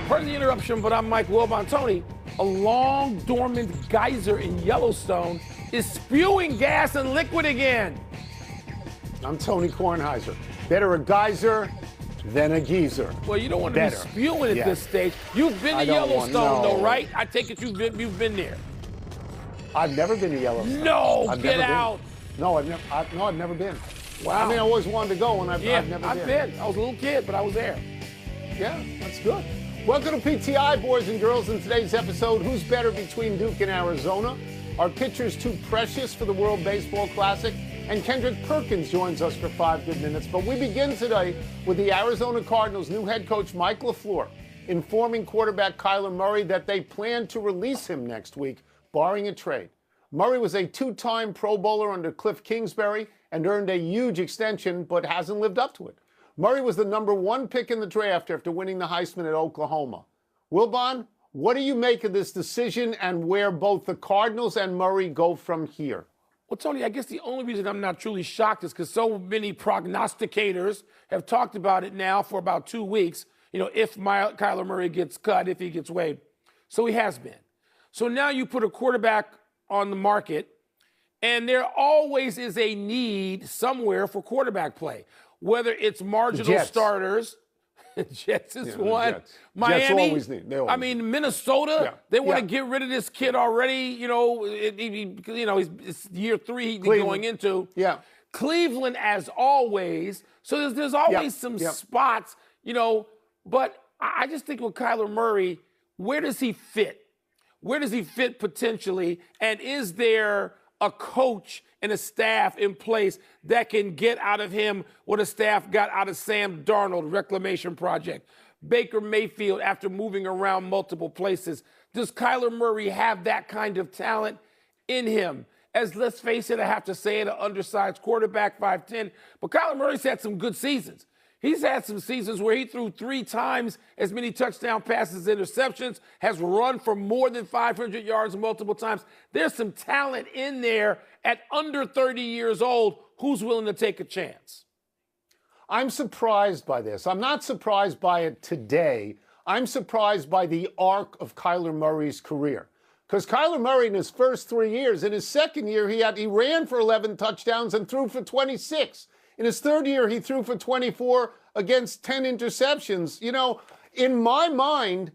Pardon the interruption, but I'm Mike Wilbon. Tony, a long dormant geyser in Yellowstone is spewing gas and liquid again. I'm Tony Kornheiser. Better a geyser than a geezer. Well, you don't want to be spewing at this stage. You've been to Yellowstone, though, right? I take it you've been there. I've never been to Yellowstone. No, get out. No, I've never been. Wow. I mean, I always wanted to go, and I've never been. I've been. I was a little kid, but I was there. Yeah, that's good. Welcome to PTI, boys and girls. In today's episode, who's better between Duke and Arizona? Are pitchers too precious for the World Baseball Classic? And Kendrick Perkins joins us for 5 good minutes. But we begin today with the Arizona Cardinals' new head coach, Mike LaFleur, informing quarterback Kyler Murray that they plan to release him next week, barring a trade. Murray was a 2-time Pro Bowler under Cliff Kingsbury and earned a huge extension, but hasn't lived up to it. Murray was the #1 pick in the draft after winning the Heisman at Oklahoma. Wilbon, what do you make of this decision and where both the Cardinals and Murray go from here? Well, Tony, I guess the only reason I'm not truly shocked is because so many prognosticators have talked about it now for about 2 weeks. You know, if Kyler Murray gets cut, if he gets waived. So he has been. So now you put a quarterback on the market, and there always is a need somewhere for quarterback play, whether it's marginal starters. Jets is one. Jets. Miami. Jets always need. I mean, Minnesota. They want to get rid of this kid already. You know, it's year 3 he's going into. Yeah. Cleveland, as always. So there's always some spots. You know, but I just think with Kyler Murray, where does he fit? Where does he fit potentially? And is there a coach and a staff in place that can get out of him what a staff got out of Sam Darnold, reclamation project? Baker Mayfield, after moving around multiple places. Does Kyler Murray have that kind of talent in him? As, let's face it, I have to say it, an undersized quarterback, 5'10". But Kyler Murray's had some good seasons. He's had some seasons where he threw 3 times as many touchdown passes, interceptions, has run for more than 500 yards multiple times. There's some talent in there at under 30 years old who's willing to take a chance. I'm surprised by this. I'm not surprised by it today. I'm surprised by the arc of Kyler Murray's career. Because Kyler Murray in his first 3 years, in his second year, he ran for 11 touchdowns and threw for 26. In his third year, he threw for 24 against 10 interceptions. You know, in my mind,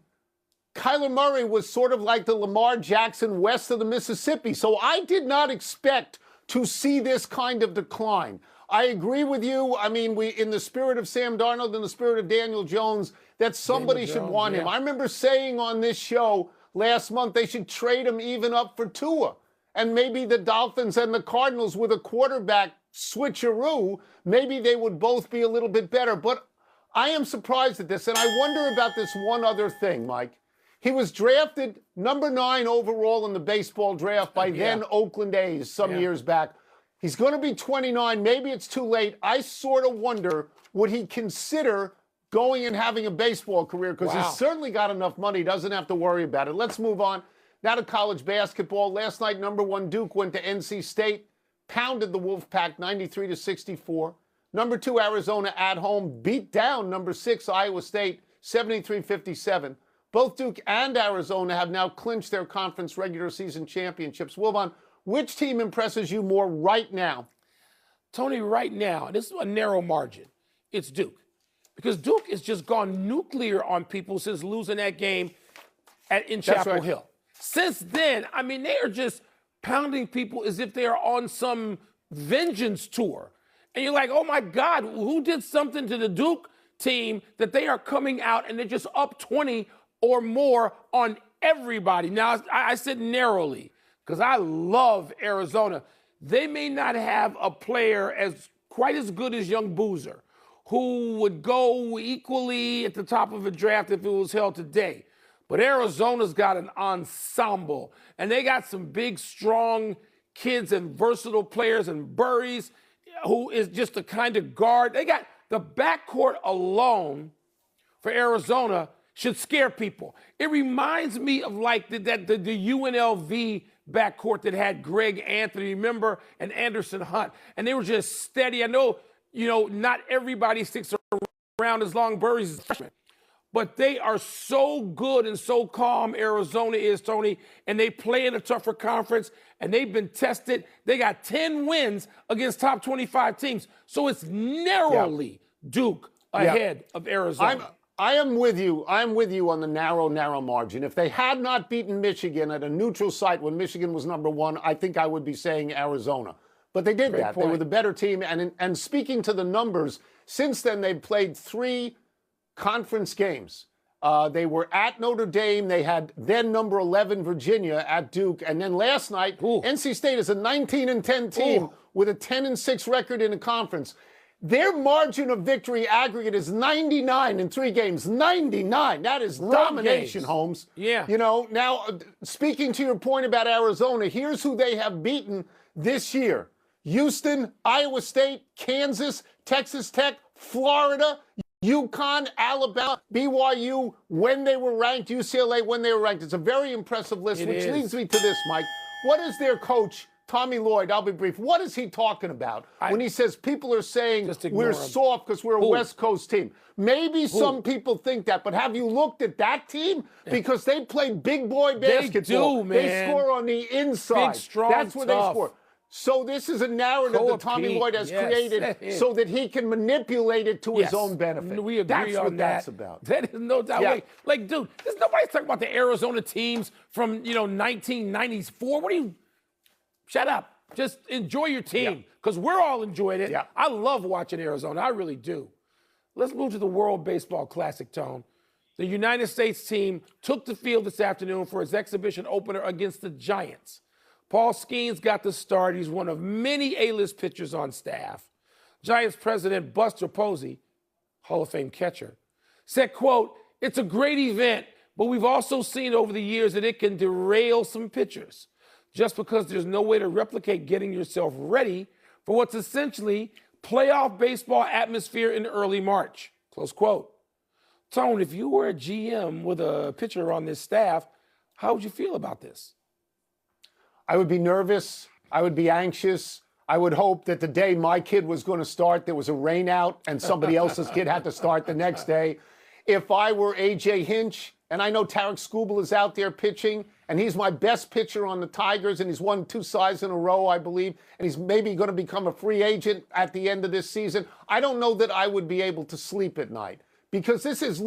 Kyler Murray was sort of like the Lamar Jackson west of the Mississippi. So I did not expect to see this kind of decline. I agree with you. I mean, in the spirit of Sam Darnold and the spirit of Daniel Jones, that somebody should want him. I remember saying on this show last month they should trade him even up for Tua. And maybe the Dolphins and the Cardinals with a quarterback switcheroo, maybe they would both be a little bit better. But I am surprised at this, and I wonder about this one other thing, Mike. He was drafted #9 overall in the baseball draft by then Oakland A's some years back. He's going to be 29. Maybe it's too late. I sort of wonder, would he consider going and having a baseball career? Because he's certainly got enough money. He doesn't have to worry about it. Let's move on. Now to college basketball. Last night, #1 Duke went to NC State, pounded the Wolfpack 93-64. #2 Arizona at home beat down #6 Iowa State 73-57. Both Duke and Arizona have now clinched their conference regular season championships. Wilbon, which team impresses you more right now? Tony, right now, this is a narrow margin. It's Duke. Because Duke has just gone nuclear on people since losing that game in Chapel Hill. Since then, I mean, they are just pounding people as if they are on some vengeance tour. And you're like, oh, my God, who did something to the Duke team that they are coming out and they're just up 20 or more on everybody? Now, I said narrowly because I love Arizona. They may not have a player quite as good as young Boozer, who would go equally at the top of a draft if it was held today. But Arizona's got an ensemble, and they got some big, strong kids and versatile players, and Burries, who is just the kind of guard. They got the backcourt alone for Arizona should scare people. It reminds me of like the UNLV backcourt that had Greg Anthony, remember, and Anderson Hunt. And they were just steady. I know, not everybody sticks around as long Burries is a freshman. but they are so good and so calm, Arizona is, Tony, and they play in a tougher conference, and they've been tested. They got 10 wins against top 25 teams, so it's narrowly Duke ahead of Arizona. I am with you. I'm with you on the narrow margin. If they had not beaten Michigan at a neutral site when Michigan was number 1, I think I would be saying Arizona. But they did that. They were the better team. And speaking to the numbers, since then they've played 3 conference games. They were at Notre Dame. They had then number 11 Virginia at Duke. And then last night, NC State is a 19-10 team with a 10-6 record in the conference. Their margin of victory aggregate is 99 in 3 games. 99. That is domination, Holmes. Yeah. You know, now, speaking to your point about Arizona, here's who they have beaten this year. Houston, Iowa State, Kansas, Texas Tech, Florida, UConn, Alabama, BYU when they were ranked, UCLA when they were ranked. It's a very impressive list, which leads me to this, Mike. What is their coach, Tommy Lloyd? I'll be brief. What is he talking about when he says people are saying we're soft because we're a West Coast team? Maybe some people think that, but have you looked at that team? Because they play big boy basketball. They do, man. They score on the inside. Big, strong, That's where they score. So this is a narrative that Tommy Lloyd has created so that he can manipulate it to his own benefit. We agree that's on what that. That's about. That is no doubt. Like, dude, there's nobody's talking about the Arizona teams from 1994. What do you? Shut up. Just enjoy your team because we're all enjoying it. Yeah. I love watching Arizona. I really do. Let's move to the World Baseball Classic, Tone. The United States team took the field this afternoon for its exhibition opener against the Giants. Paul Skeens got the start. He's one of many A-list pitchers on staff. Giants president Buster Posey, Hall of Fame catcher, said, quote, "It's a great event, but we've also seen over the years that it can derail some pitchers just because there's no way to replicate getting yourself ready for what's essentially playoff baseball atmosphere in early March," close quote. Tone, if you were a GM with a pitcher on this staff, how would you feel about this? I would be nervous. I would be anxious. I would hope that the day my kid was going to start, there was a rain out and somebody else's kid had to start the next day. If I were A.J. Hinch, and I know Tarek Skubal is out there pitching, and he's my best pitcher on the Tigers, and he's won 2 Cy's in a row, I believe, and he's maybe going to become a free agent at the end of this season, I don't know that I would be able to sleep at night. Because this is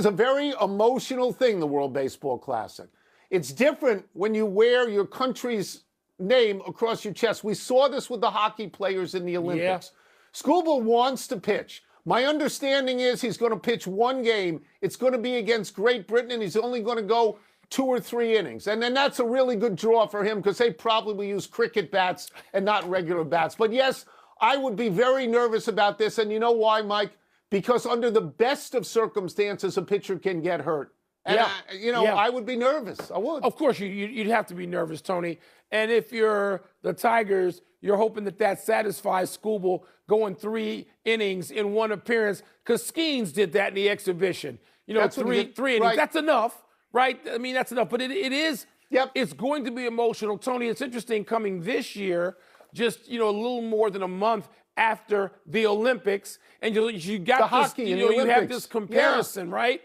a very emotional thing, the World Baseball Classic. It's different when you wear your country's name across your chest. We saw this with the hockey players in the Olympics. Skubal wants to pitch. My understanding is he's going to pitch 1 game. It's going to be against Great Britain, and he's only going to go 2 or 3 innings. And then that's a really good draw for him because they probably will use cricket bats and not regular bats. But yes, I would be very nervous about this. And you know why, Mike? Because under the best of circumstances, a pitcher can get hurt. And I would be nervous. I would. Of course, you'd have to be nervous, Tony. And if you're the Tigers, you're hoping that satisfies Skubal going 3 innings in 1 appearance because Skeens did that in the exhibition. That's 3 innings. Right. That's enough, right? I mean, that's enough. But it is. Yep. It's going to be emotional, Tony. It's interesting coming this year, just a little more than a month after the Olympics, and you got the this. Hockey You have this comparison, right?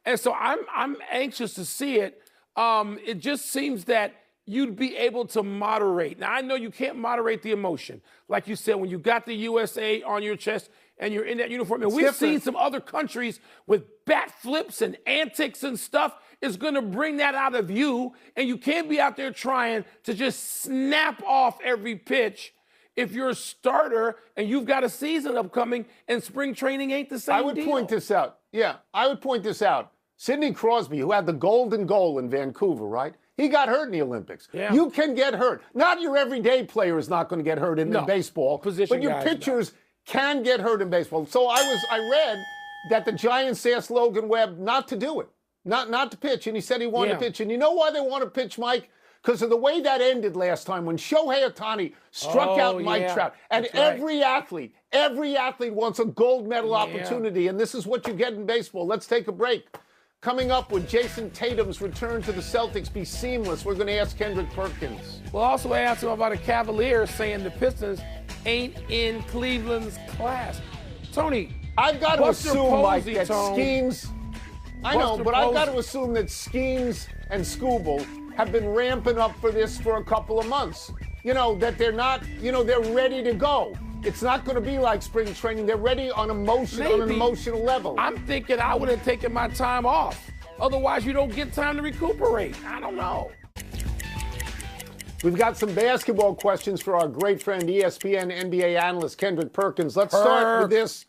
And so I'm anxious to see it. It just seems that you'd be able to moderate. Now, I know you can't moderate the emotion. Like you said, when you got the USA on your chest and you're in that uniform. And we've seen some other countries with bat flips and antics and stuff. Is going to bring that out of you. And you can't be out there trying to just snap off every pitch if you're a starter and you've got a season upcoming and spring training ain't the same I would point this out. Yeah, I would point this out. Sidney Crosby, who had the golden goal in Vancouver, right? He got hurt in the Olympics. Yeah. You can get hurt. Not your everyday player is not going to get hurt in baseball, but your pitchers can get hurt in baseball. So I read that the Giants asked Logan Webb not to do it, not to pitch, and he said he wanted to pitch. And you know why they want to pitch, Mike? Because of the way that ended last time when Shohei Ohtani struck out Mike Trout. And every athlete wants a gold medal opportunity, and this is what you get in baseball. Let's take a break. Coming up, would Jason Tatum's return to the Celtics be seamless? We're going to ask Kendrick Perkins. We'll also ask him about a Cavalier saying the Pistons ain't in Cleveland's class. Tony, I've got to Buster assume, Mike, Posey, that Tone. Skeens. I know, Buster but I've got Posey. to assume that Skeens and Scooble have been ramping up for this for a couple of months. That they're not, they're ready to go. It's not going to be like spring training. They're ready on an emotional level. I'm thinking I would have taken my time off. Otherwise, you don't get time to recuperate. I don't know. We've got some basketball questions for our great friend, ESPN NBA analyst Kendrick Perkins. Let's start with this.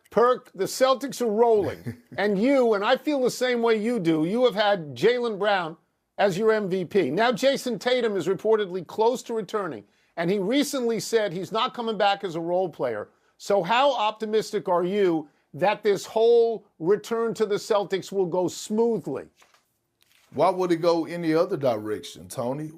Perk, the Celtics are rolling. and I feel the same way you do, you have had Jaylen Brown as your MVP. Now Jason Tatum is reportedly close to returning, and he recently said he's not coming back as a role player. So how optimistic are you that this whole return to the Celtics will go smoothly? Why would it go any other direction, Tony?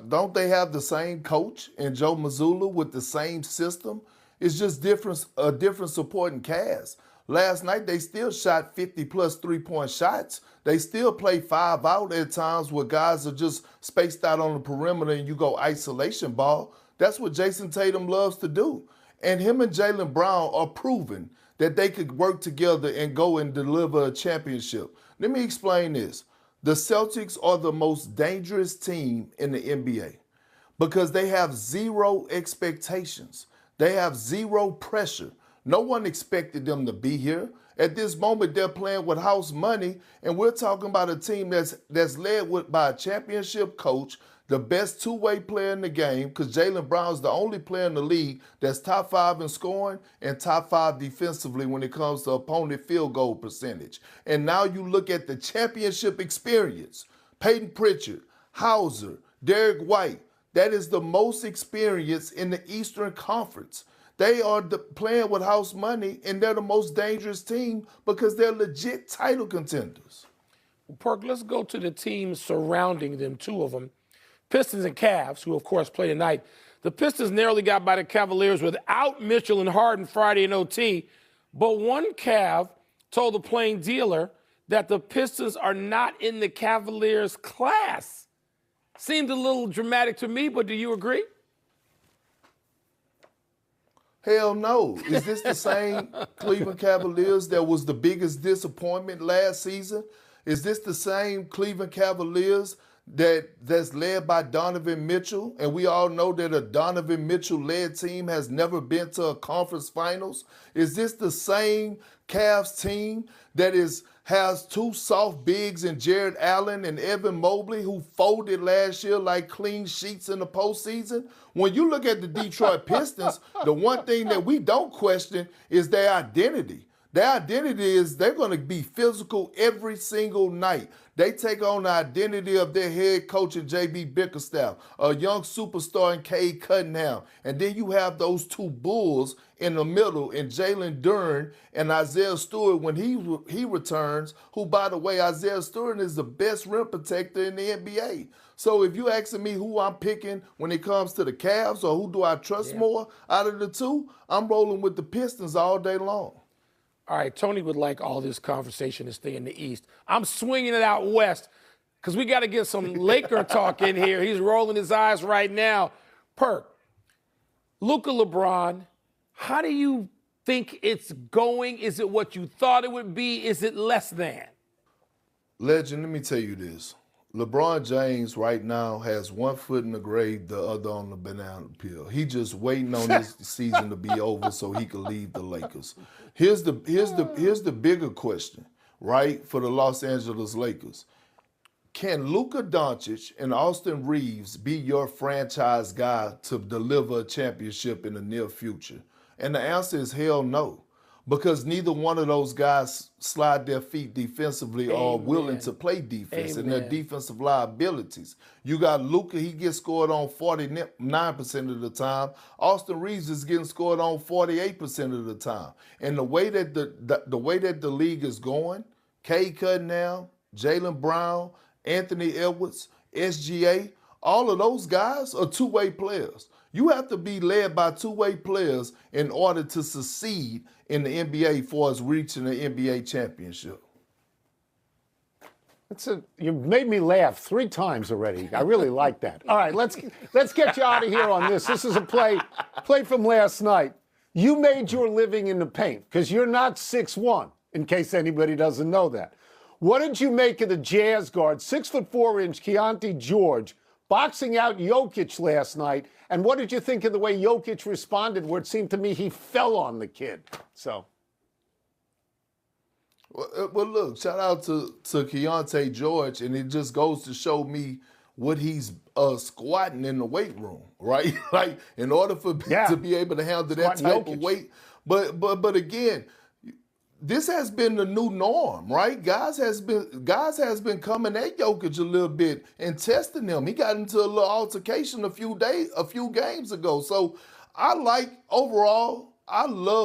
Don't they have the same coach in Joe Mazzulla with the same system? It's just a different supporting cast. Last night, they still shot 50-plus three-point shots. They still play 5 out at times where guys are just spaced out on the perimeter and you go isolation ball. That's what Jason Tatum loves to do. And him and Jaylen Brown are proving that they could work together and go and deliver a championship. Let me explain this. The Celtics are the most dangerous team in the NBA because they have zero expectations. They have zero pressure. No one expected them to be here. At this moment, they're playing with house money, and we're talking about a team that's led by a championship coach, the best two-way player in the game, because Jaylen Brown's the only player in the league that's top 5 in scoring and top 5 defensively when it comes to opponent field goal percentage. And now you look at the championship experience. Peyton Pritchard, Hauser, Derek White. That is the most experience in the Eastern Conference. They are playing with house money, and they're the most dangerous team because they're legit title contenders. Perk, let's go to the teams surrounding them, 2 of them. Pistons and Cavs, who, of course, play tonight. The Pistons narrowly got by the Cavaliers without Mitchell and Harden Friday in OT, but one Cav told the plain dealer that the Pistons are not in the Cavaliers' class. Seemed a little dramatic to me, but do you agree? Hell no. Is this the same Cleveland Cavaliers that was the biggest disappointment last season? Is this the same Cleveland Cavaliers that's led by Donovan Mitchell? And we all know that a Donovan Mitchell-led team has never been to a conference finals. Is this the same Cavs team that has 2 soft bigs in Jared Allen and Evan Mobley who folded last year like clean sheets in the postseason? When you look at the Detroit Pistons, the one thing that we don't question is their identity. Their identity is they're going to be physical every single night. They take on the identity of their head coach in J.B. Bickerstaff, a young superstar in Cade Cunningham. And then you have those 2 bulls in the middle in Jalen Duren and Isaiah Stewart when he returns, who, by the way, Isaiah Stewart is the best rim protector in the NBA. So if you're asking me who I'm picking when it comes to the Cavs or who do I trust more out of the 2, I'm rolling with the Pistons all day long. All right, Tony would like all this conversation to stay in the East. I'm swinging it out west because we got to get some Laker talk in here. He's rolling his eyes right now. Perk, Luka LeBron, how do you think it's going? Is it what you thought it would be? Is it less than? Legend, let me tell you this. LeBron James right now has 1 foot in the grave, the other on the banana peel. He just waiting on this season to be over so he can leave the Lakers. Here's the bigger question, right, for the Los Angeles Lakers. Can Luka Doncic and Austin Reeves be your franchise guy to deliver a championship in the near future? And the answer is hell no. Because neither one of those guys slide their feet defensively or are willing to play defense and their defensive liabilities. You got Luka, he gets scored on 49% of the time. Austin Reeves is getting scored on 48% of the time. And the way that the league is going, Cade Cunningham, Jaylen Brown, Anthony Edwards, SGA, all of those guys are two-way players. You have to be led by two-way players in order to succeed in the NBA for us reaching the NBA championship. You've made me laugh 3 times already. I really like that. All right, let's get you out of here on this. This is a play from last night. You made your living in the paint because you're not 6'1", in case anybody doesn't know that. What did you make of the Jazz guard, 6'4" Keontae George, boxing out Jokic last night? And what did you think of the way Jokic responded, where it seemed to me he fell on the kid? So. Well, look, shout out to Keontae George, and it just goes to show me what he's squatting in the weight room, right? Like, in order for to be able to handle that type of weight. But again, this has been the new norm, right? Guys has been coming at Jokic a little bit and testing him. He got into a little altercation a few games ago. So I love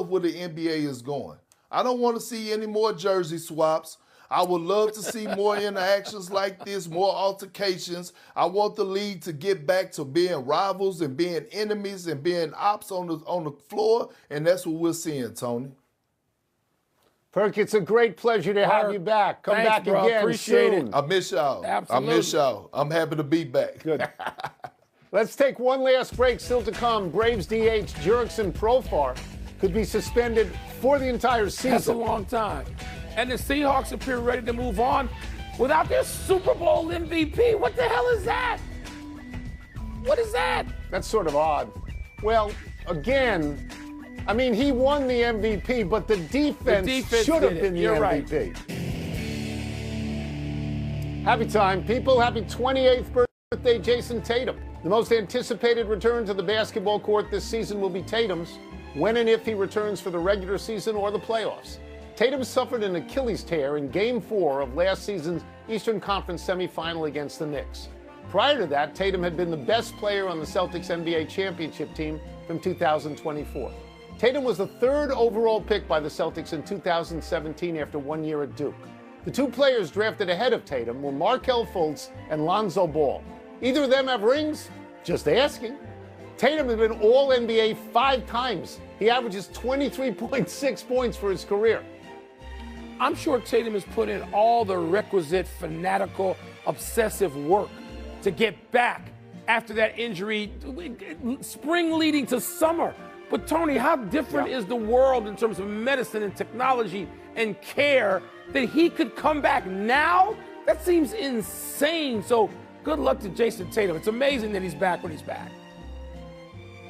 where the NBA is going. I don't want to see any more jersey swaps. I would love to see more interactions like this, more altercations. I want the league to get back to being rivals and being enemies and being ops on the floor, and that's what we're seeing, Tony. Perk, it's a great pleasure to have you back. Come back again. Appreciate soon. it. I miss y'all. Absolutely. I miss y'all. I'm happy to be back. Good. Let's take one last break. Still to come, Braves DH Jurickson Profar could be suspended for the entire season. That's a long time. And the Seahawks appear ready to move on without their Super Bowl MVP. What the hell is that? What is that? That's sort of odd. Well, again, I mean, he won the MVP, but the defense should have been the MVP. Right. Happy time, people. Happy 28th birthday, Jason Tatum. The most anticipated return to the basketball court this season will be Tatum's, when and if he returns for the regular season or the playoffs. Tatum suffered an Achilles tear in Game 4 of last season's Eastern Conference semifinal against the Knicks. Prior to that, Tatum had been the best player on the Celtics NBA championship team from 2024. Tatum was the 3rd overall pick by the Celtics in 2017 after 1 year at Duke. The two players drafted ahead of Tatum were Markelle Fultz and Lonzo Ball. Either of them have rings? Just asking. Tatum has been All-NBA 5 times. He averages 23.6 points for his career. I'm sure Tatum has put in all the requisite fanatical, obsessive work to get back after that injury, spring leading to summer. But Tony, how different is the world in terms of medicine and technology and care that he could come back now? That seems insane. So good luck to Jason Tatum. It's amazing that he's back when he's back.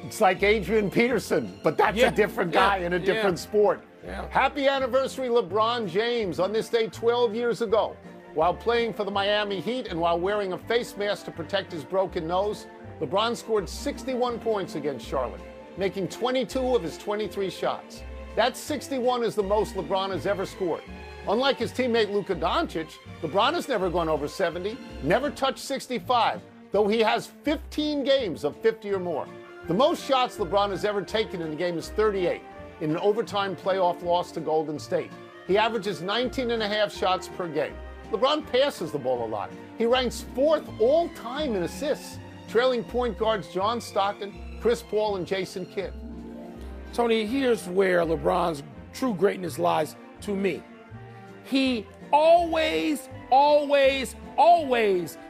It's like Adrian Peterson, but that's a different guy in a different sport. Yeah. Happy anniversary, LeBron James. On this day 12 years ago, while playing for the Miami Heat and while wearing a face mask to protect his broken nose, LeBron scored 61 points against Charlotte, making 22 of his 23 shots. That 61 is the most LeBron has ever scored. Unlike his teammate Luka Doncic, LeBron has never gone over 70, never touched 65, though he has 15 games of 50 or more. The most shots LeBron has ever taken in a game is 38, in an overtime playoff loss to Golden State. He averages 19.5 shots per game. LeBron passes the ball a lot. He ranks 4th all-time in assists, trailing point guards John Stockton, Chris Paul, and Jason Kidd. Tony, here's where LeBron's true greatness lies to me. He always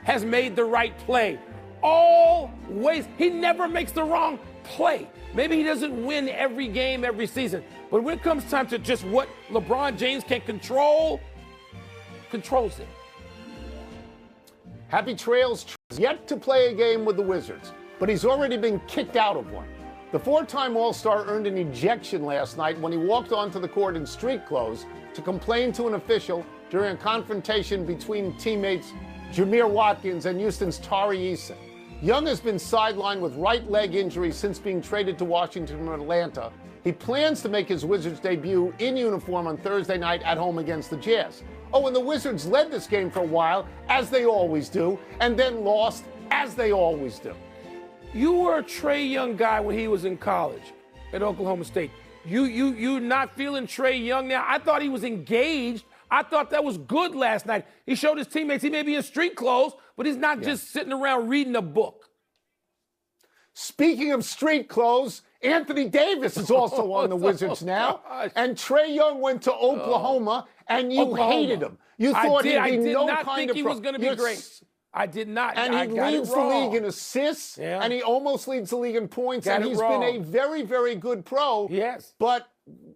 has made the right play. Always. He never makes the wrong play. Maybe he doesn't win every game, every season. But when it comes time to just what LeBron James can controls it. Happy trails. Yet to play a game with the Wizards, but he's already been kicked out of one. The 4-time All-Star earned an ejection last night when he walked onto the court in street clothes to complain to an official during a confrontation between teammates Jameer Watkins and Houston's Tari Eason. Young has been sidelined with right leg injury since being traded to Washington from Atlanta. He plans to make his Wizards debut in uniform on Thursday night at home against the Jazz. Oh, and the Wizards led this game for a while, as they always do, and then lost, as they always do. You were a Trae Young guy when he was in college at Oklahoma State. You not feeling Trae Young now? I thought he was engaged. I thought that was good last night. He showed his teammates he may be in street clothes, but he's not just sitting around reading a book. Speaking of street clothes, Anthony Davis is also on the Wizards now. And Trae Young went to Oklahoma, and you hated him. You thought he'd be no kind of... I did not think he was going to be great. I did not. And he leads the league in assists, and he almost leads the league in points, and he's been a very, very good pro. Yes. But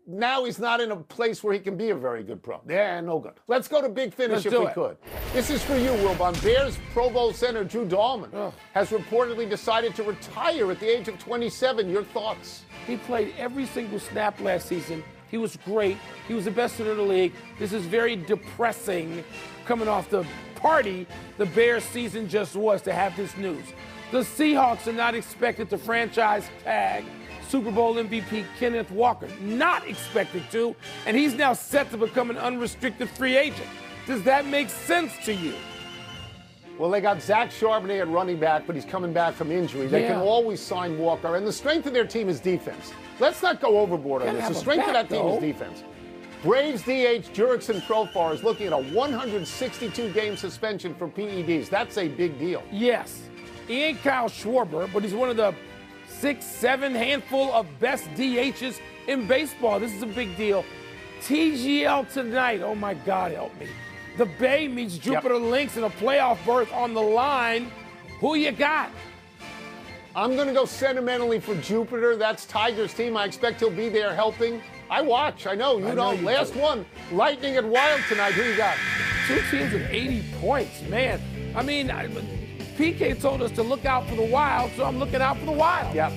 now he's not in a place where he can be a very good pro. Yeah, no good. Let's go to Big Finish if we could. This is for you, Wilbon. Bears Pro Bowl center Drew Dahlman has reportedly decided to retire at the age of 27. Your thoughts? He played every single snap last season. He was great. He was the best center in the league. This is very depressing coming off the party the Bears season just was to have this news. The Seahawks are not expected to franchise tag Super Bowl MVP Kenneth Walker. Not expected to, and he's now set to become an unrestricted free agent. Does that make sense to you? Well, they got Zach Charbonnet at running back, but he's coming back from injury. They can always sign Walker, and the strength of their team is defense. Let's not go overboard on this. The strength of that team is defense. Braves DH Jurickson Profar is looking at a 162-game suspension for PEDs. That's a big deal. Yes. He ain't Kyle Schwarber, but he's one of the 6-7 handful of best DHs in baseball. This is a big deal. TGL tonight. Oh, my God, help me. The Bay meets Jupiter Lynx in a playoff berth on the line. Who you got? I'm going to go sentimentally for Jupiter. That's Tigers' team. I expect he'll be there helping. I watch. I know. You don't. Last one, Lightning and Wild tonight. Who you got? Two teams with 80 points. Man, I mean, PK told us to look out for the Wild, so I'm looking out for the Wild. Yep.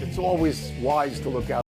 It's always wise to look out.